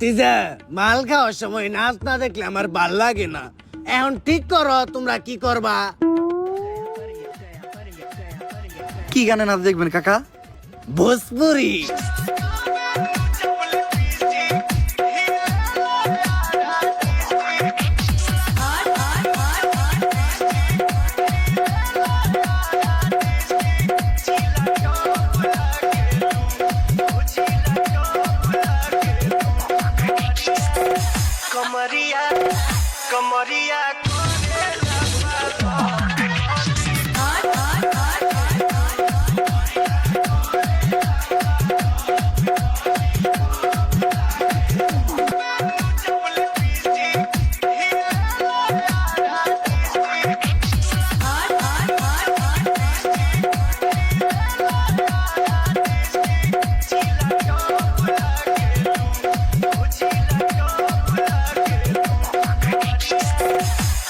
তিজা মাল খাওয়ার সময় নাচ না দেখলে আমার ভাল লাগে না। এখন ঠিক করো তোমরা কি করবা। কি গানে নাচ দেখবেন কাকা? ভোজপুরি। कमरिया कमरिया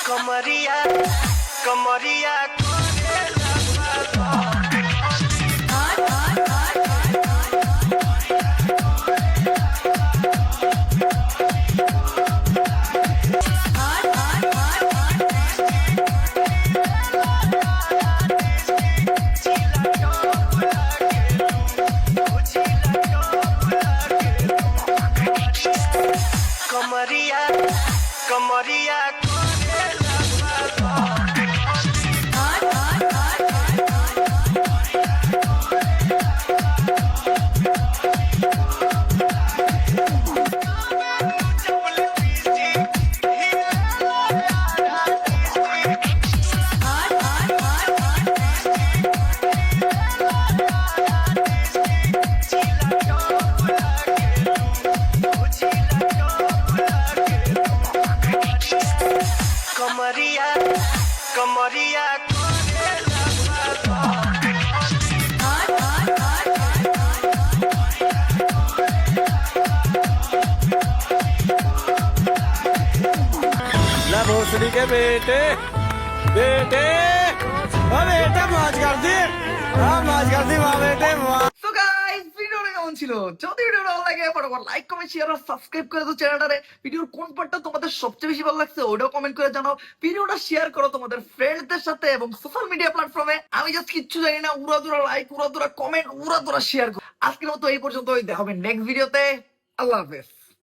कमरिया कमरिया कमरिया कमरिया कमरिया कमरिया ला भोसड़ी के बेटे बेटे बेटा मौज कर दी। हाँ मौज कर दी माँ बेटे माँ। সো গাইস ভিডিওটা কেমন ছিল? যদি ভিডিওটা ভালো লাগে ফটাফট লাইক কমেন্ট শেয়ার আর সাবস্ক্রাইব করে দাও চ্যানেলটারে। ভিডিওর কোন পার্টটা তোমাদের সবচেয়ে বেশি ভালো লাগছে ওটাও কমেন্ট করে জানাও। ভিডিওটা শেয়ার করো তোমাদের ফ্রেন্ডসদের সাথে এবং সোশ্যাল মিডিয়া প্ল্যাটফর্মে। আমি জাস্ট কিচ্ছু জানি না, উড়াদুরা লাইক, উড়াদুরা কমেন্ট, উড়াদুরা শেয়ার করো। আজকের মতো এই পর্যন্তই, দেখা হবে নেক্সট ভিডিওতে। আল্লাহ হাফেজ।